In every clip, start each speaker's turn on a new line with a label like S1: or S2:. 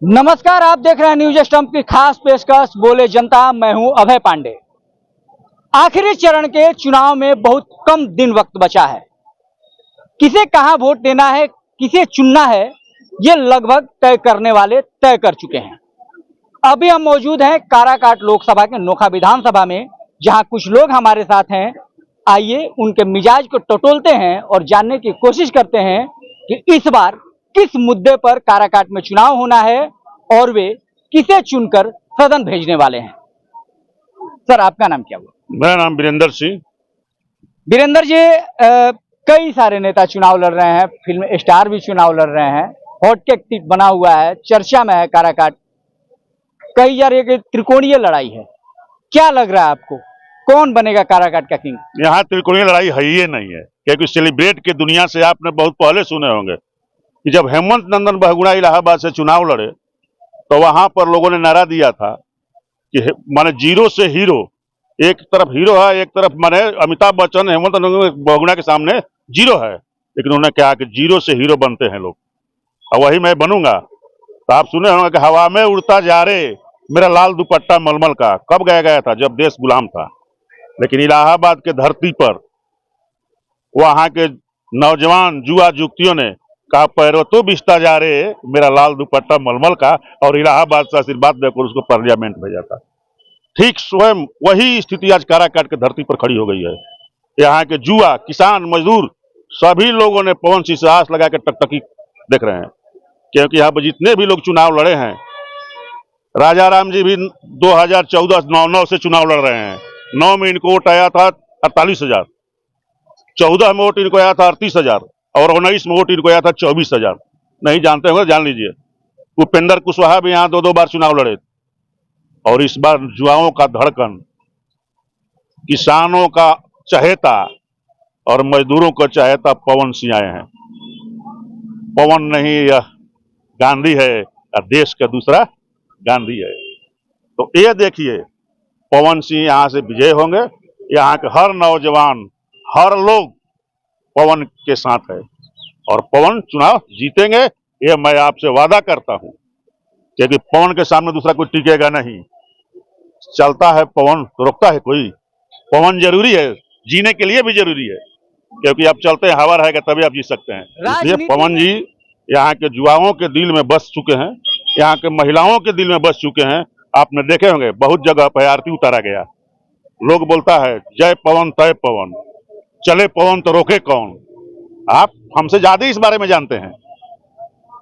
S1: नमस्कार, आप देख रहे हैं न्यूज स्टंप की खास पेशकश बोले जनता। मैं हूं अभय पांडे। आखिरी चरण के चुनाव में बहुत कम दिन वक्त बचा है। किसे कहां वोट देना है, किसे चुनना है, ये लगभग तय करने वाले तय कर चुके हैं। अभी हम मौजूद हैं काराकाट लोकसभा के नोखा विधानसभा में, जहां कुछ लोग हमारे साथ हैं। आइए उनके मिजाज को टटोलते हैं और जानने की कोशिश करते हैं कि इस बार किस मुद्दे पर काराकाट में चुनाव होना है और वे किसे चुनकर सदन भेजने वाले हैं। सर, आपका नाम क्या हुआ?
S2: मेरा नाम वीरेंद्र सिंह।
S1: वीरेंद्र जी, कई सारे नेता चुनाव लड़ रहे हैं, फिल्म स्टार भी चुनाव लड़ रहे हैं, हॉट केक टिक बना हुआ है, चर्चा में है काराकाट। कई जा रही है कि त्रिकोणीय लड़ाई है। क्या लग रहा है आपको, कौन बनेगा काराकाट का किंग?
S2: यहाँ त्रिकोणीय लड़ाई है ही नहीं है, क्योंकि सेलिब्रेट की दुनिया से आपने बहुत पहले सुने होंगे कि जब हेमंत नंदन बहुगुणा इलाहाबाद से चुनाव लड़े तो वहां पर लोगों ने नारा दिया था कि माने जीरो से हीरो। एक तरफ हीरो है, एक तरफ माने अमिताभ बच्चन हेमंत नंदन बहुगुणा के सामने जीरो है, लेकिन उन्होंने कहा कि जीरो से हीरो बनते हैं लोग, और वही मैं बनूंगा। तो आप सुने होंगे कि हवा में उड़ता जा रे मेरा लाल दुपट्टा मलमल का। कब गया था? जब देश गुलाम था। लेकिन इलाहाबाद के धरती पर वहां के नौजवान जुआ जुगतियों ने कहा पैरो तो बिस्ता जा रे मेरा लाल दुपट्टा मलमल का, और इलाहाबाद से आशीर्वाद देकर उसको पार्लियामेंट भेजा था। ठीक स्वयं वही स्थिति आज काराकाट के धरती पर खड़ी हो गई है। यहाँ के जुआ किसान मजदूर सभी लोगों ने पवन सिंह से आस लगा के टकटकी देख रहे हैं, क्योंकि यहाँ पर जितने भी लोग चुनाव लड़े हैं, राजा राम जी भी 2014-9 से चुनाव लड़ रहे हैं। 9 में इनको वोट आया था 48,000, 14 में वोट इनको आया था 38,000, और 19 में वोट इनको आया था 24,000। नहीं जानते होंगे, जान लीजिए। उपेंद्र कुशवाहा भी यहाँ 2-2 बार चुनाव लड़े। और इस बार जुआओं का धड़कन, किसानों का चहेता और मजदूरों का चहेता पवन सिंह आए हैं। पवन नहीं, यह गांधी है, और देश का दूसरा गांधी है। तो ये देखिए, पवन सिंह यहाँ से विजय होंगे। यहाँ के हर नौजवान, हर लोग पवन के साथ है, और पवन चुनाव जीतेंगे, ये मैं आपसे वादा करता हूं, क्योंकि पवन के सामने दूसरा कोई टिकेगा नहीं। चलता है पवन तो रोकता है कोई? पवन जरूरी है, जीने के लिए भी जरूरी है, क्योंकि आप चलते हैं, हवा रहेगा तभी आप जी सकते हैं। इसलिए पवन जी यहाँ के युवाओं के दिल में बस चुके हैं, यहाँ के महिलाओं के दिल में बस चुके हैं। आपने देखे होंगे बहुत जगह पर आरती उतारा गया, लोग बोलता है जय पवन तय पवन, चले पवन तो रोके कौन। आप हमसे ज्यादा इस बारे में जानते हैं,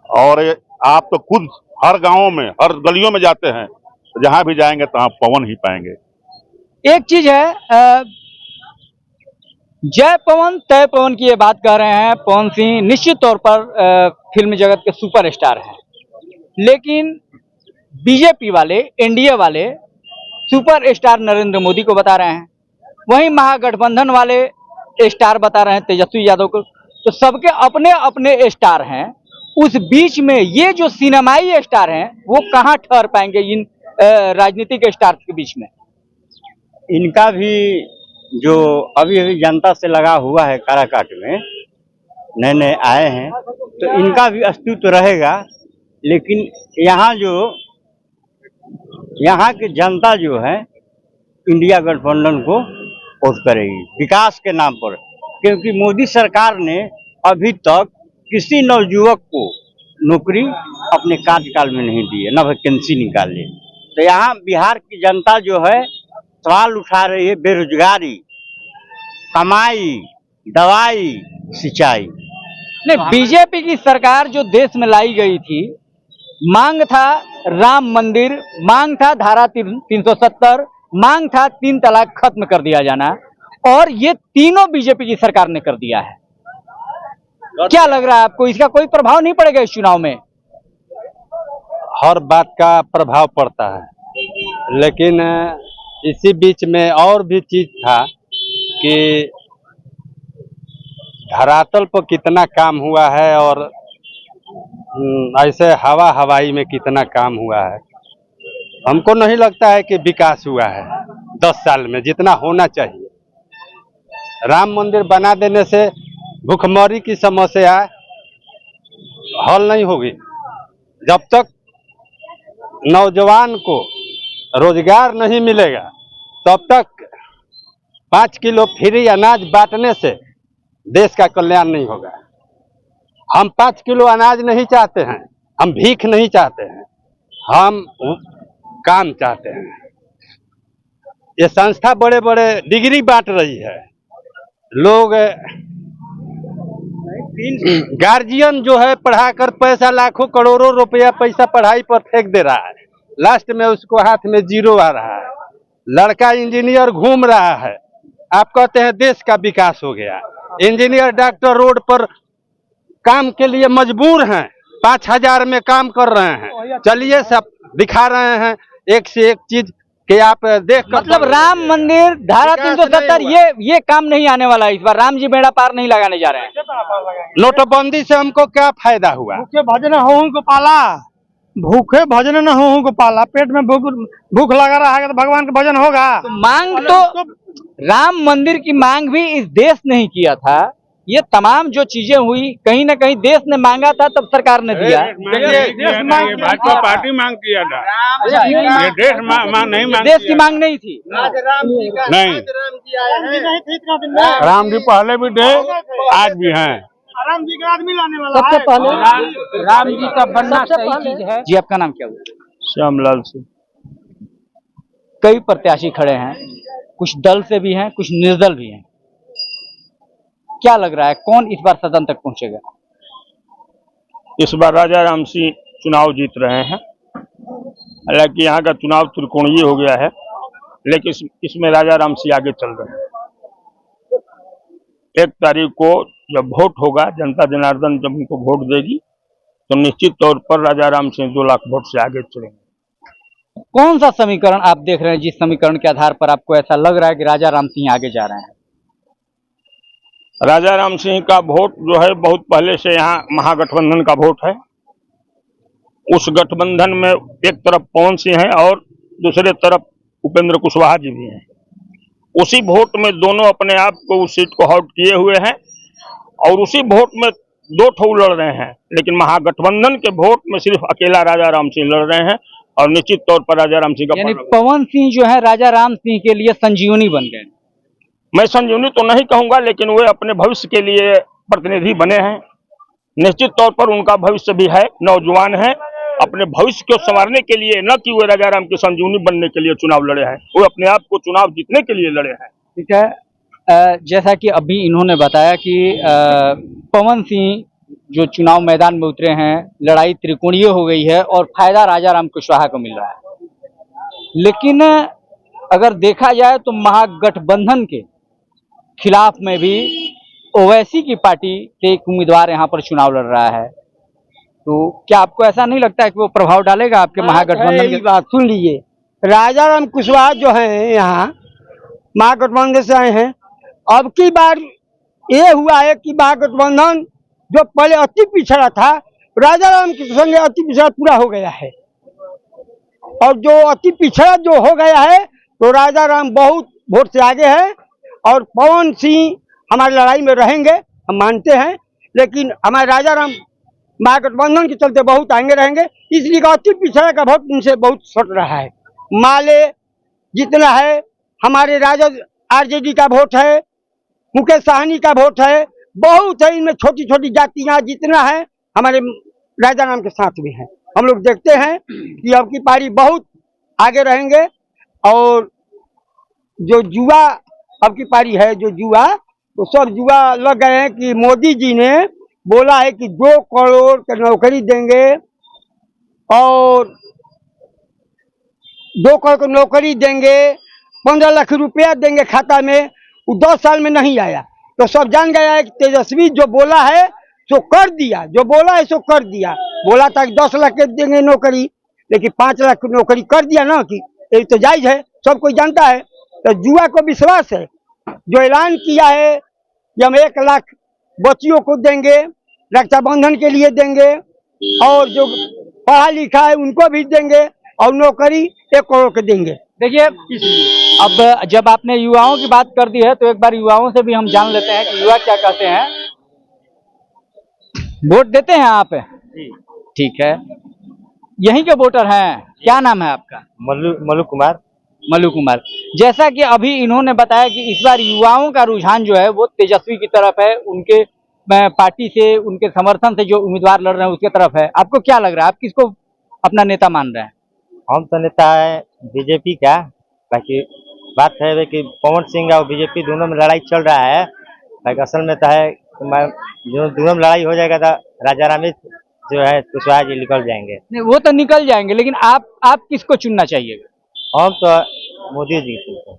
S2: और आप तो खुद हर गांवों में, हर गलियों में जाते हैं, तो जहां भी जाएंगे तो आप पवन ही पाएंगे।
S1: एक चीज है, जय पवन तय पवन की ये बात कर रहे हैं। पवन सिंह निश्चित तौर पर फिल्म जगत के सुपरस्टार हैं, लेकिन बीजेपी वाले, एनडीए वाले सुपर स्टार नरेंद्र मोदी को बता रहे हैं, वहीं महागठबंधन वाले स्टार बता रहे हैं तेजस्वी यादव को। तो सबके अपने अपने स्टार हैं। उस बीच में ये जो सिनेमाई स्टार हैं, वो कहां ठहर पाएंगे इन राजनीतिक स्टार के बीच में?
S3: इनका भी जो अभी अभी जनता से लगा हुआ है, काराकाट में नए नए आए हैं, तो इनका भी अस्तित्व रहेगा। लेकिन यहाँ की जनता जो है इंडिया गठबंधन को वोट करेगी विकास के नाम पर, क्योंकि मोदी सरकार ने अभी तक किसी नवयुवक को नौकरी अपने कार्यकाल में नहीं दी है, न वैकेंसी निकाली। तो यहाँ बिहार की जनता जो है सवाल उठा रही है, बेरोजगारी, कमाई, दवाई, सिंचाई।
S1: नहीं, बीजेपी की सरकार जो देश में लाई गई थी, मांग था राम मंदिर, मांग था धारा 370, मांग था 3 तलाक खत्म कर दिया जाना, और ये तीनों बीजेपी की सरकार ने कर दिया है। क्या लग रहा है आपको, इसका कोई प्रभाव नहीं पड़ेगा इस चुनाव में?
S4: हर बात का प्रभाव पड़ता है, लेकिन इसी बीच में और भी चीज था कि धरातल पर कितना काम हुआ है और ऐसे हवा हवाई में कितना काम हुआ है। हमको नहीं लगता है कि विकास हुआ है 10 साल में जितना होना चाहिए। राम मंदिर बना देने से भूखमरी की समस्या हल नहीं होगी। जब तक नौजवान को रोजगार नहीं मिलेगा तब तक 5 किलो फ्री अनाज बांटने से देश का कल्याण नहीं होगा। हम 5 किलो अनाज नहीं चाहते हैं, हम भीख नहीं चाहते हैं, हम काम चाहते हैं। ये संस्था बड़े बड़े डिग्री बांट रही है, लोग गार्जियन जो है पढ़ाकर पैसा लाखों करोड़ों रुपया पैसा पढ़ाई पर फेंक दे रहा है, लास्ट में उसको हाथ में जीरो आ रहा है। लड़का इंजीनियर घूम रहा है, आप कहते हैं देश का विकास हो गया। इंजीनियर डॉक्टर रोड पर काम के लिए मजबूर हैं, 5,000 में काम कर रहे हैं। चलिए सब दिखा रहे हैं एक से एक चीज कि आप देख कर,
S1: मतलब राम मंदिर धारा 370 ये काम नहीं आने वाला है इस बार। राम जी बेड़ा पार नहीं लगाने जा रहे हैं।
S4: नोटबंदी से हमको क्या फायदा हुआ?
S5: भूखे भजन हो को पाला, भूखे भजन न हो को पाला। पेट में भूख लगा रहा है तो भगवान का भजन होगा।
S1: तो मांग तो राम मंदिर की मांग भी इस देश ने ही किया था। ये तमाम जो चीजें हुई कहीं ना कहीं देश ने मांगा था तब सरकार ने दिया।
S5: भाजपा पार्टी मांग किया था, ये देश नहीं मांग,
S1: देश की मांग नहीं थी।
S5: नहीं, राम जी पहले भी थे, आज भी हैं। राम जी का आदमी लाने वाला
S1: सबसे पहले राम जी का बनना सही चीज है। जी आपका नाम क्या हुआ?
S5: श्यामलाल से।
S1: कई प्रत्याशी खड़े हैं, कुछ दल से भी हैं, कुछ निर्दल भी हैं। क्या लग रहा है कौन इस बार सदन तक पहुंचेगा?
S5: इस बार राजा राम सिंह चुनाव जीत रहे हैं। हालांकि यहाँ का चुनाव त्रिकोणीय हो गया है, लेकिन इसमें राजा राम सिंह आगे चल रहे हैं। 1 तारीख को जब वोट होगा, जनता जनार्दन जब उनको वोट देगी तो निश्चित तौर पर राजा राम सिंह 2 लाख वोट से आगे चलेंगे।
S1: कौन सा समीकरण आप देख रहे हैं जिस समीकरण के आधार पर आपको ऐसा लग रहा है कि राजा राम सिंह आगे जा रहे हैं?
S5: राजा राम सिंह का वोट जो है बहुत पहले से यहाँ महागठबंधन का वोट है। उस गठबंधन में एक तरफ पवन सिंह है और दूसरे तरफ उपेंद्र कुशवाहा जी भी हैं। उसी वोट में दोनों अपने आप को उस सीट को आउट किए हुए हैं और उसी वोट में 2 ठो लड़ रहे हैं, लेकिन महागठबंधन के वोट में सिर्फ अकेला राजा राम सिंह लड़ रहे हैं और निश्चित तौर पर राजा राम सिंह का,
S1: यानी पवन सिंह जो है राजा राम सिंह के लिए संजीवनी बन गए।
S5: मैं संजीवनी तो नहीं कहूंगा, लेकिन वे अपने भविष्य के लिए प्रतिनिधि बने हैं। निश्चित तौर पर उनका भविष्य भी है, नौजवान है, अपने भविष्य को संवारने के लिए, न कि वे राजा राम की संजीवनी बनने के लिए चुनाव लड़े हैं, वो अपने आप को चुनाव जीतने के लिए लड़े हैं।
S1: ठीक है, जैसा कि अभी इन्होंने बताया कि पवन सिंह जो चुनाव मैदान में उतरे हैं, लड़ाई त्रिकोणीय हो गई है और फायदा राजा राम कुशवाहा को मिल रहा है। लेकिन अगर देखा जाए तो महागठबंधन के खिलाफ में भी ओवैसी की पार्टी के एक उम्मीदवार यहाँ पर चुनाव लड़ रहा है, तो क्या आपको ऐसा नहीं लगता है कि वो प्रभाव डालेगा आपके महागठबंधन की?
S3: बात सुन लीजिए, राजा राम कुशवाहा जो है यहाँ महागठबंधन से आए हैं। अब की बार ये हुआ है कि महागठबंधन जो पहले अति पिछड़ा था, राजा राम के संगे अति पिछड़ा पूरा हो गया है। और जो अति पिछड़ा जो हो गया है तो राजा राम बहुत वोट से आगे है और पवन सिंह हमारी लड़ाई में रहेंगे, हम मानते हैं। लेकिन हमारे राजा राम महागठबंधन के चलते बहुत आगे रहेंगे, इसलिए अति पिछड़ा का वोट इनसे बहुत सट रहा है। माले जितना है, हमारे राजद आरजेडी का वोट है, मुकेश साहनी का वोट है, बहुत है। इनमें छोटी छोटी जातियां जितना है हमारे राजा राम के साथ भी हैं। हम लोग देखते हैं कि अब की पारी बहुत आगे रहेंगे। और जो जुआ अब की पारी है, जो जुआ, तो सब जुआ लग गए हैं कि मोदी जी ने बोला है कि 2 करोड़ की नौकरी देंगे और 2 करोड़ की नौकरी देंगे, 15 लाख रुपया देंगे खाता में। वो 10 साल में नहीं आया तो सब जान गया है कि तेजस्वी जो बोला है सो कर दिया, जो बोला है सो कर दिया। बोला था कि 10 लाख देंगे नौकरी, लेकिन 5 लाख की नौकरी कर दिया ना, कि ये तो जायज है, सब कोई जानता है। तो जुआ को विश्वास है, जो ऐलान किया है कि हम 1 लाख बच्चियों को देंगे, रक्षाबंधन के लिए देंगे, और जो पढ़ा लिखा है उनको भी देंगे, और नौकरी 1 करोड़ के देंगे।
S1: देखिए, अब जब आपने युवाओं की बात कर दी है तो एक बार युवाओं से भी हम जान लेते हैं कि युवा क्या कहते हैं। वोट देते हैं आप? ठीक है, यहीं के वोटर हैं। क्या नाम है आपका?
S3: मल्लू कुमार।
S1: मल्लू कुमार। जैसा कि अभी इन्होंने बताया कि इस बार युवाओं का रुझान जो है वो तेजस्वी की तरफ है, उनके पार्टी से, उनके समर्थन से जो उम्मीदवार लड़ रहे हैं उसके तरफ है। आपको क्या लग रहा है, आप किसको अपना नेता मान रहे हैं?
S3: हम तो नेता है बीजेपी का। बाकी बात है कि पवन सिंह और बीजेपी दोनों में लड़ाई चल रहा है। बाकी असल में तो है जो दोनों में लड़ाई हो जाएगा तो राजा रामी जो है कुशवाहा जी निकल जाएंगे।
S1: नहीं, वो तो निकल जाएंगे, लेकिन आप किसको चुनना चाहिएगा?
S3: हम तो मोदी जी
S1: को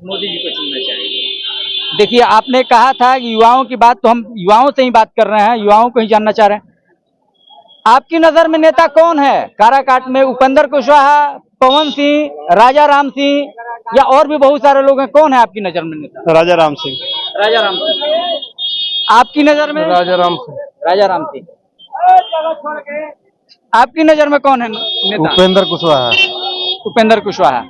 S1: चुनना चाहिए। देखिए, आपने कहा था कि युवाओं की बात, तो हम युवाओं से ही बात कर रहे हैं, युवाओं को ही जानना चाह रहे हैं। आपकी नजर में नेता कौन है काराकाट में? उपेंद्र कुशवाहा, पवन सिंह, राजा राम सिंह, या और भी बहुत सारे लोग हैं? कौन है आपकी नजर में नेता?
S3: राजा राम सिंह।
S1: राजा राम सिंह। आपकी नजर में?
S3: राजा राम सिंह।
S1: राजा राम सिंह। आपकी नजर में कौन है नेता?
S3: उपेंद्र कुशवाहा।
S1: उपेंद्र कुशवाहा।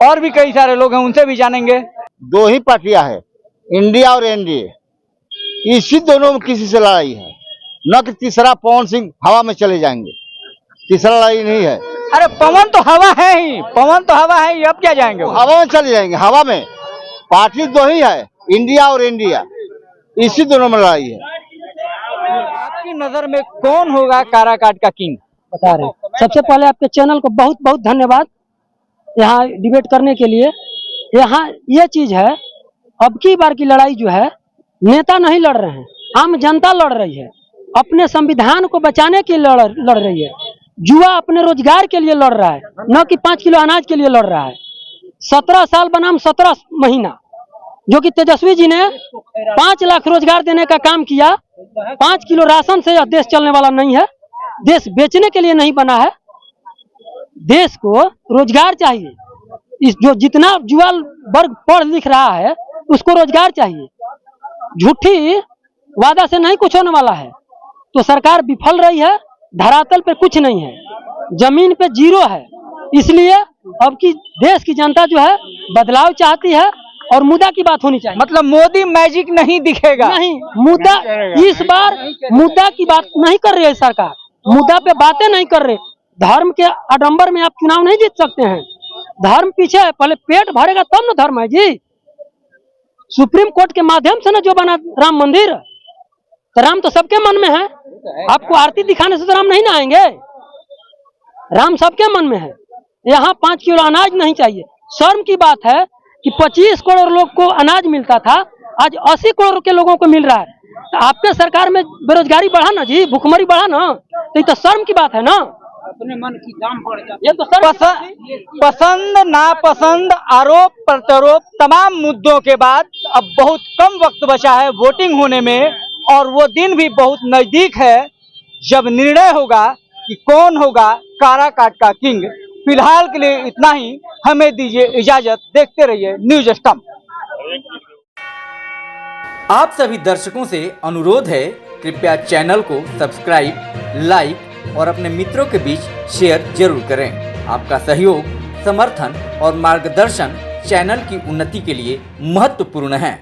S1: और भी कई सारे लोग हैं, उनसे भी जानेंगे।
S6: दो ही पार्टियां हैं, इंडिया और एनडीए। इसी दोनों में किसी से लड़ाई है, न कि तीसरा पवन सिंह हवा में चले जाएंगे। तीसरा लड़ाई नहीं है।
S1: अरे पवन तो हवा है ही, पवन तो हवा है ही, अब क्या जाएंगे वो?
S6: हवा में चले जाएंगे। हवा में पार्टी दो ही है, इंडिया और इंडिया। इसी दोनों में लड़ाई है।
S1: आपकी नजर में कौन होगा काराकाट का किंग?
S7: बता रहे हैं। सबसे पहले आपके चैनल को बहुत बहुत धन्यवाद यहाँ डिबेट करने के लिए। यहाँ ये चीज है, अब की बार की लड़ाई जो है नेता नहीं लड़ रहे हैं, आम जनता लड़ रही है। अपने संविधान को बचाने के लिए लड़ रही है। युवा अपने रोजगार के लिए लड़ रहा है, न कि 5 किलो अनाज के लिए लड़ रहा है। 17 साल बनाम 17 महीना, जो कि तेजस्वी जी ने 5 लाख रोजगार देने का काम किया। 5 किलो राशन से यह देश चलने वाला नहीं है। देश बेचने के लिए नहीं बना है, देश को रोजगार चाहिए। इस जो जितना युवा वर्ग पढ़ लिख रहा है उसको रोजगार चाहिए। झूठी वादा से नहीं कुछ होने वाला है। तो सरकार विफल रही है, धरातल पे कुछ नहीं है, जमीन पे जीरो है। इसलिए अब की देश की जनता जो है बदलाव चाहती है और मुद्दा की बात होनी चाहिए।
S1: मतलब मोदी मैजिक नहीं दिखेगा?
S7: नहीं, मुद्दा इस बार मुद्दा की बात नहीं कर रही है सरकार, मुद्दा पे बातें नहीं कर रहे। धर्म के आडंबर में आप चुनाव नहीं जीत सकते हैं। धर्म पीछे है, पहले पेट भरेगा तब ना धर्म है जी। सुप्रीम कोर्ट के माध्यम से ना जो बना राम मंदिर, तो राम तो सबके मन में है। आपको आरती दिखाने से तो राम नहीं ना आएंगे। राम सबके मन में है। यहाँ 5 किलो अनाज नहीं चाहिए। शर्म की बात है कि 25 करोड़ लोग को अनाज मिलता था, आज 80 करोड़ के लोगों को मिल रहा है। तो आपके सरकार में बेरोजगारी बढ़ा ना जी, भूखमरी बढ़ा ना, तो ये तो शर्म की बात है ना।
S1: अपने मन की दाम बढ़ जाता है।
S7: ये तो
S1: पसंद नापसंद, आरोप प्रत्यारोप, तमाम मुद्दों के बाद अब बहुत कम वक्त बचा है वोटिंग होने में, और वो दिन भी बहुत नजदीक है जब निर्णय होगा कि कौन होगा काराकाट का किंग। फिलहाल के लिए इतना ही, हमें दीजिए इजाजत। देखते रहिए न्यूज स्टंप। आप सभी दर्शकों से अनुरोध है, कृपया चैनल को सब्सक्राइब, लाइक और अपने मित्रों के बीच शेयर जरूर करें। आपका सहयोग, समर्थन और मार्गदर्शन चैनल की उन्नति के लिए महत्वपूर्ण है।